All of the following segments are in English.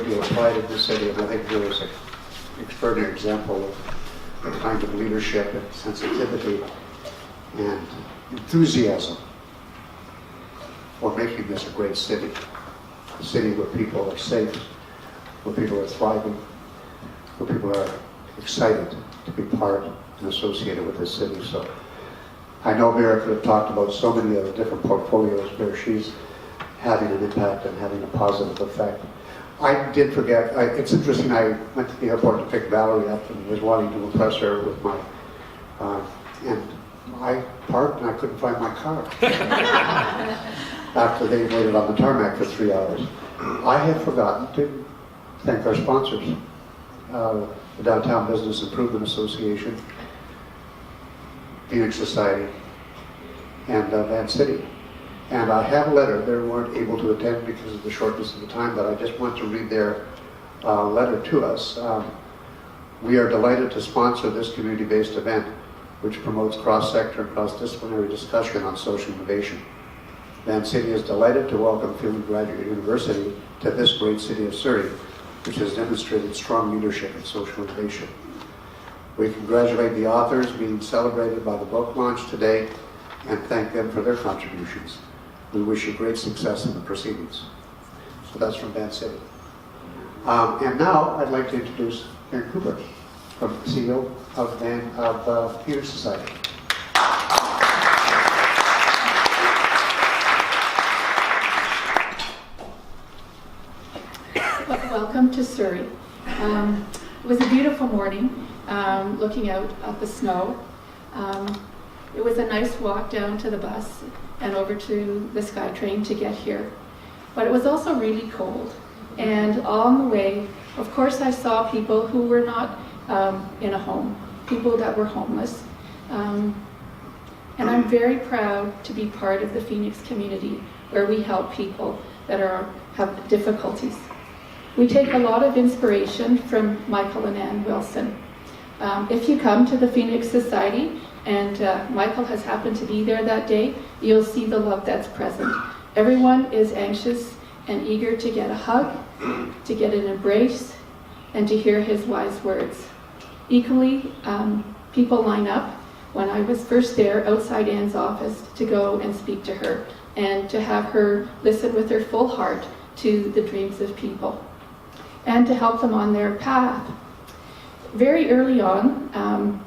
great deal of pride in this city, and I think there is an extraordinary example of the kind of leadership and sensitivity and enthusiasm for making this a great city. A city where people are safe, where people are thriving, where people are excited to be part and associated with this city. So I know Vera could have talked about so many of the different portfolios where she's having an impact and having a positive effect. I did forget, it's interesting, I went to the airport to pick Valerie up and was wanting to impress her with my, and I parked and I couldn't find my car. After they waited on the tarmac for 3 hours. I had forgotten to thank our sponsors, the Downtown Business Improvement Association, Phoenix Society, and Van City. And I have a letter. They weren't able to attend because of the shortness of the time, but I just want to read their letter to us. We are delighted to sponsor this community-based event, which promotes cross-sector and cross-disciplinary discussion on social innovation. Van City is delighted to welcome Field Graduate University to this great city of Surrey, which has demonstrated strong leadership in social innovation. We congratulate the authors being celebrated by the book launch today and thank them for their contributions. We wish you great success in the proceedings. So that's from Van City. And now I'd like to introduce Karen Cooper, from CEO of Phoenix Society. Welcome to Surrey. It was a beautiful morning, looking out at the snow. It was a nice walk down to the bus and over to the SkyTrain to get here. But it was also really cold. And on the way, of course, I saw people who were not in a home, people that were homeless. And I'm very proud to be part of the Phoenix community where we help people that have difficulties. We take a lot of inspiration from Michael and Ann Wilson. If you come to the Phoenix Society, and Michael has happened to be there that day, you'll see the love that's present. Everyone is anxious and eager to get a hug, to get an embrace, and to hear his wise words. Equally, people line up when I was first there outside Ann's office to go and speak to her and to have her listen with her full heart to the dreams of people and to help them on their path. Very early on,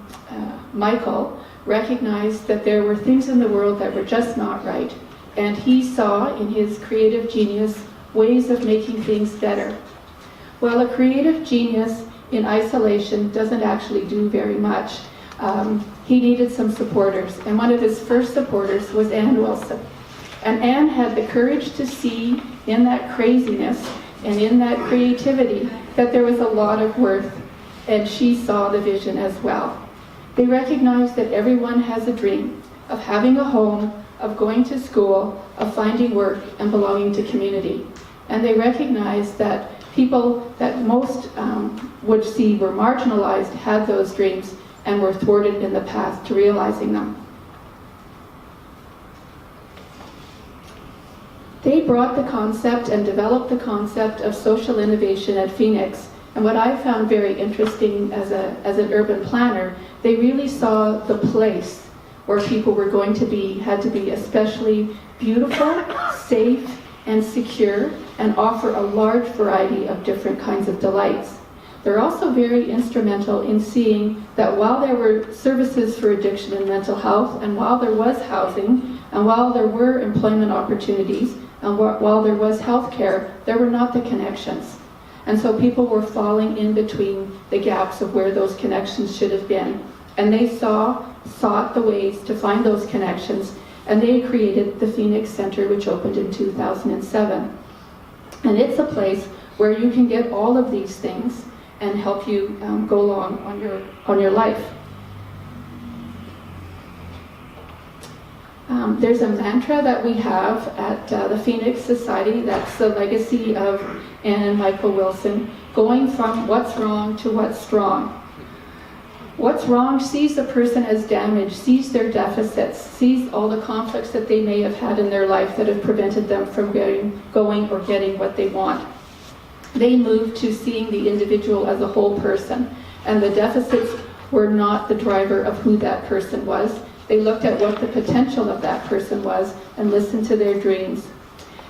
Michael recognized that there were things in the world that were just not right, and he saw in his creative genius ways of making things better. Well, a creative genius in isolation doesn't actually do very much. He needed some supporters, and one of his first supporters was Ann Wilson. And Ann had the courage to see in that craziness and in that creativity that there was a lot of worth, and she saw the vision as well. They recognized that everyone has a dream of having a home, of going to school, of finding work and belonging to community. And they recognized that people that most would see were marginalized had those dreams and were thwarted in the path to realizing them. They brought the concept and developed the concept of social innovation at Phoenix. And what I found very interesting as an urban planner, they really saw the place where people were going to be, had to be especially beautiful, safe, and secure, and offer a large variety of different kinds of delights. They're also very instrumental in seeing that while there were services for addiction and mental health, and while there was housing, and while there were employment opportunities, and while there was health care, there were not the connections. And so people were falling in between the gaps of where those connections should have been. And they sought the ways to find those connections, and they created the Phoenix Center, which opened in 2007. And it's a place where you can get all of these things and help you go along on your life. There's a mantra that we have at the Phoenix Society that's the legacy of Ann and Michael Wilson, going from what's wrong to what's strong. What's wrong sees the person as damaged, sees their deficits, sees all the conflicts that they may have had in their life that have prevented them from going or getting what they want. They moved to seeing the individual as a whole person, and the deficits were not the driver of who that person was. They looked at what the potential of that person was and listened to their dreams.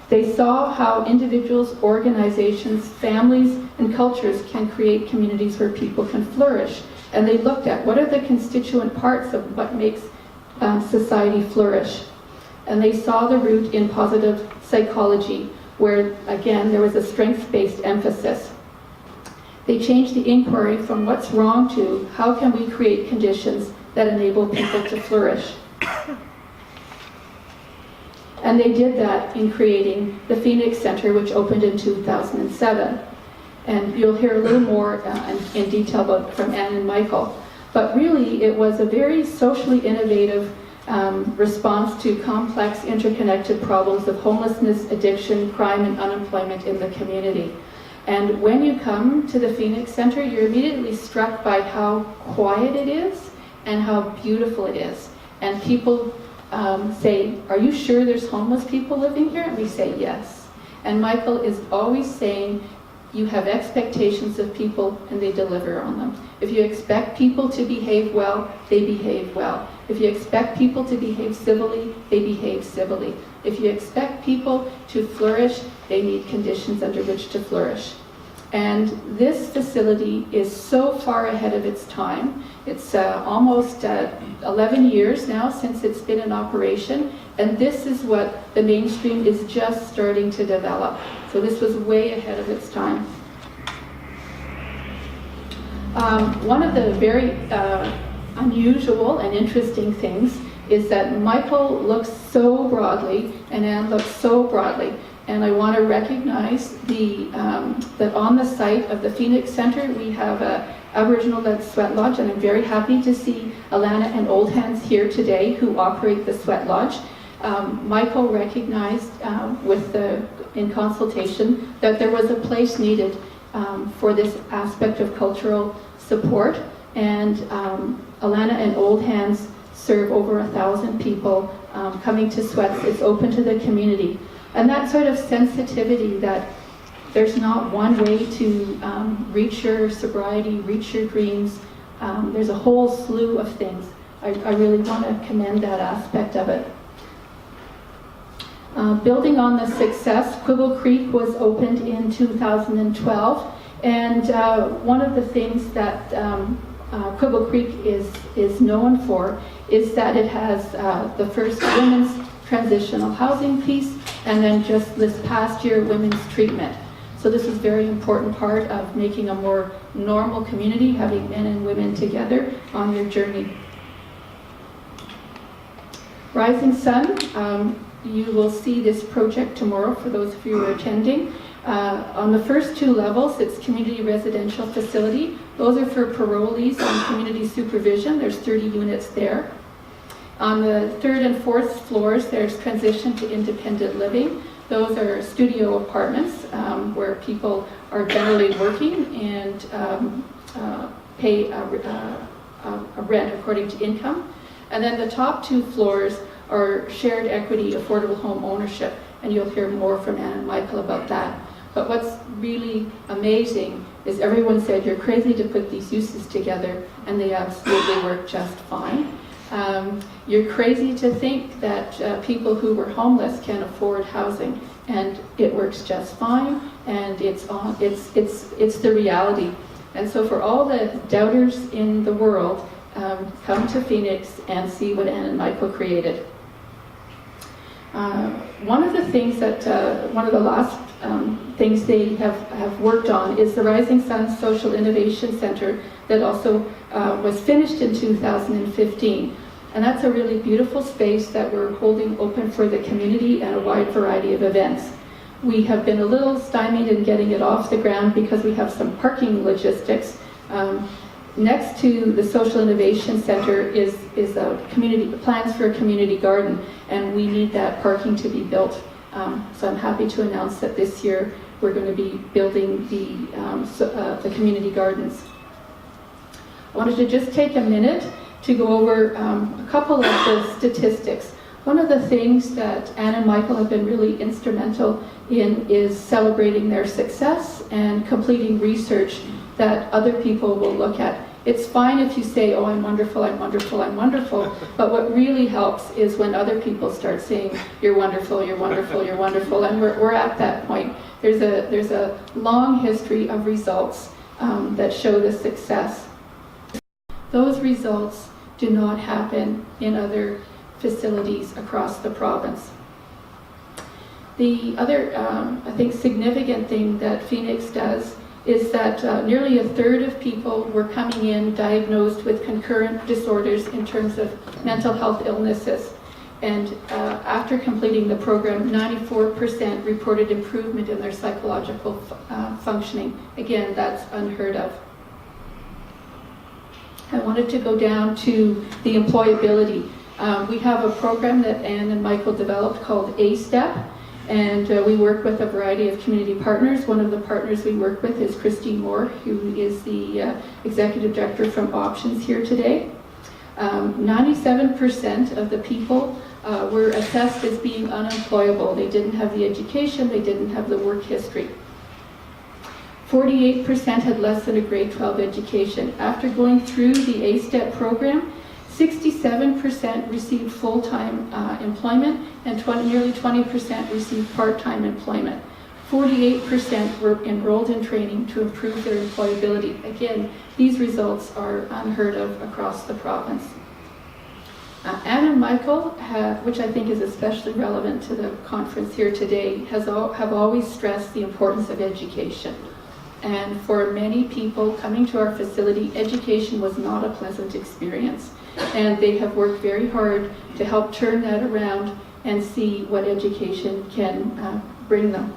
They saw how individuals, organizations, families, and cultures can create communities where people can flourish. And they looked at what are the constituent parts of what makes society flourish. And they saw the root in positive psychology, where, again, there was a strengths-based emphasis. They changed the inquiry from what's wrong to how can we create conditions that enable people to flourish. And they did that in creating the Phoenix Center, which opened in 2007. And you'll hear a little more in detail from Anne and Michael. But really, it was a very socially innovative response to complex, interconnected problems of homelessness, addiction, crime, and unemployment in the community. And when you come to the Phoenix Center, you're immediately struck by how quiet it is and how beautiful it is. And people say, "Are you sure there's homeless people living here?" And we say, "Yes." And Michael is always saying, you have expectations of people and they deliver on them. If you expect people to behave well, they behave well. If you expect people to behave civilly, they behave civilly. If you expect people to flourish, they need conditions under which to flourish. And this facility is so far ahead of its time. It's almost 11 years now since it's been in operation, and this is what the mainstream is just starting to develop. So this was way ahead of its time. One of the very unusual and interesting things is that Michael looks so broadly and Anne looks so broadly. And I want to recognize that on the site of the Phoenix Center we have an Aboriginal-led sweat lodge, and I'm very happy to see Alana and Old Hands here today who operate the sweat lodge. Michael recognized in consultation that there was a place needed for this aspect of cultural support, and Alana and Old Hands serve over 1,000 people coming to sweats. It's open to the community. And that sort of sensitivity that there's not one way to reach your sobriety, reach your dreams. There's a whole slew of things. I really want to commend that aspect of it. Building on the success, Quibble Creek was opened in 2012, and one of the things that Quibble Creek is known for is that it has the first women's transitional housing piece, and then just this past year, women's treatment. So this is a very important part of making a more normal community, having men and women together on their journey. Rising Sun, you will see this project tomorrow for those of you who are attending. On the first two levels, it's community residential facility. Those are for parolees on community supervision. There's 30 units there. On the third and fourth floors, there's transition to independent living. Those are studio apartments where people are generally working and pay a rent according to income. And then the top two floors are shared equity affordable home ownership, and you'll hear more from Anne and Michael about that. But what's really amazing is everyone said, you're crazy to put these uses together, and they absolutely work just fine. You're crazy to think that people who were homeless can afford housing, and it works just fine, and it's the reality. And so for all the doubters in the world, come to Phoenix and see what Anne and Michael created. One of the things that, one of the last things they have worked on is the Rising Sun Social Innovation Center that also was finished in 2015. And that's a really beautiful space that we're holding open for the community and a wide variety of events. We have been a little stymied in getting it off the ground because we have some parking logistics. Next to the Social Innovation Center is plans for a community garden, and we need that parking to be built. So I'm happy to announce that this year we're going to be building the community gardens. I wanted to just take a minute to go over a couple of the statistics. One of the things that Anne and Michael have been really instrumental in is celebrating their success and completing research that other people will look at. It's fine if you say, oh, I'm wonderful, I'm wonderful, I'm wonderful, but what really helps is when other people start saying, you're wonderful, you're wonderful, you're wonderful, and we're at that point. There's a long history of results that show the success. Those results do not happen in other facilities across the province. The other, I think, significant thing that Phoenix does is that nearly 1/3 of people were coming in diagnosed with concurrent disorders in terms of mental health illnesses. And after completing the program, 94% reported improvement in their psychological functioning. Again, that's unheard of. I wanted to go down to the employability. We have a program that Anne and Michael developed called A-STEP, and we work with a variety of community partners. One of the partners we work with is Christine Moore, who is the Executive Director from Options here today. 97% of the people were assessed as being unemployable. They didn't have the education, they didn't have the work history. 48% had less than a grade 12 education. After going through the A-STEP program, 67% received full-time employment and nearly 20% received part-time employment. 48% were enrolled in training to improve their employability. Again, these results are unheard of across the province. Anne and Michael, which I think is especially relevant to the conference here today, have always stressed the importance of education. And for many people coming to our facility, education was not a pleasant experience. And they have worked very hard to help turn that around and see what education can bring them.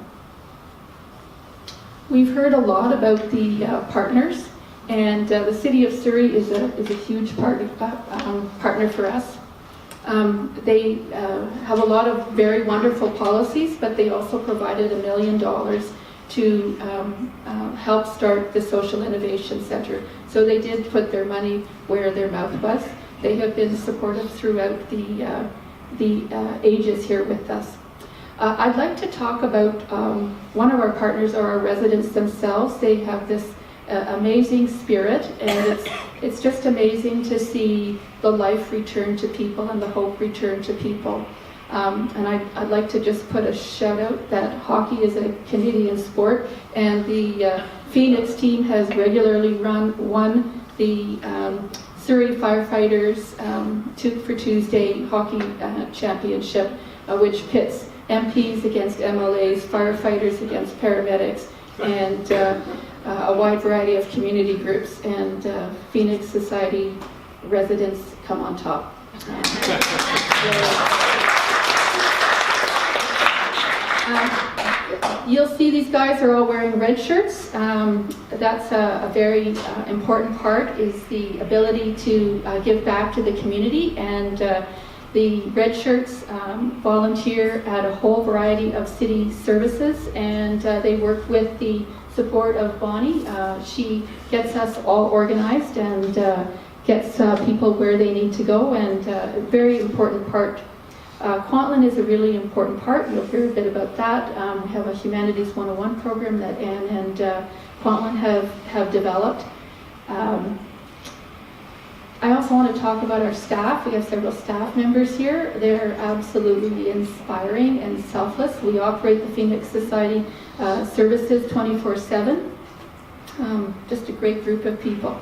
We've heard a lot about the partners, and the City of Surrey is a huge partner for us. They have a lot of very wonderful policies, but they also provided $1 million to help start the Social Innovation Center. So they did put their money where their mouth was. They have been supportive throughout the ages here with us. I'd like to talk about one of our partners are our residents themselves. They have this amazing spirit, and it's just amazing to see the life return to people and the hope return to people. And I'd like to just put a shout out that hockey is a Canadian sport, and the Phoenix team has regularly won the Surrey Firefighters Two for Tuesday hockey championship, which pits MPs against MLAs, firefighters against paramedics, and a wide variety of community groups, and Phoenix Society residents come on top. You'll see these guys are all wearing red shirts. That's a very important part, is the ability to give back to the community, and the red shirts volunteer at a whole variety of city services, and they work with the support of Bonnie. She gets us all organized and gets people where they need to go, and a very important part. Kwantlen is a really important part. You'll hear a bit about that. We have a Humanities 101 program that Anne and Kwantlen have developed. I also want to talk about our staff. We have several staff members here. They're absolutely inspiring and selfless. We operate the Phoenix Society services 24/7. Just a great group of people.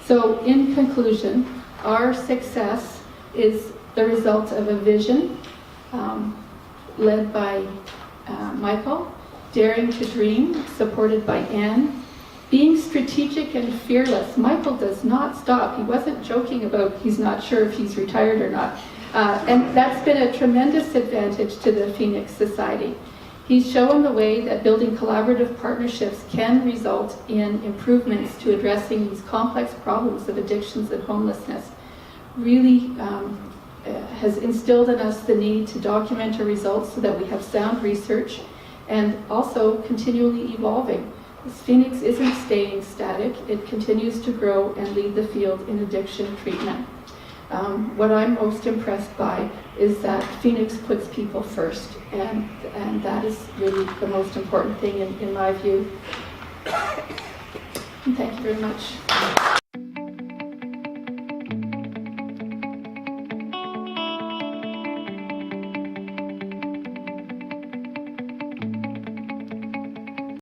So in conclusion, our success is the result of a vision led by Michael, daring to dream, supported by Anne, being strategic and fearless. Michael does not stop. He wasn't joking about he's not sure if he's retired or not. And that's been a tremendous advantage to the Phoenix Society. He's shown the way that building collaborative partnerships can result in improvements to addressing these complex problems of addictions and homelessness. Really has instilled in us the need to document our results so that we have sound research, and also continually evolving. Phoenix isn't staying static. It continues to grow and lead the field in addiction treatment. What I'm most impressed by is that Phoenix puts people first, and that is really the most important thing in my view. And thank you very much.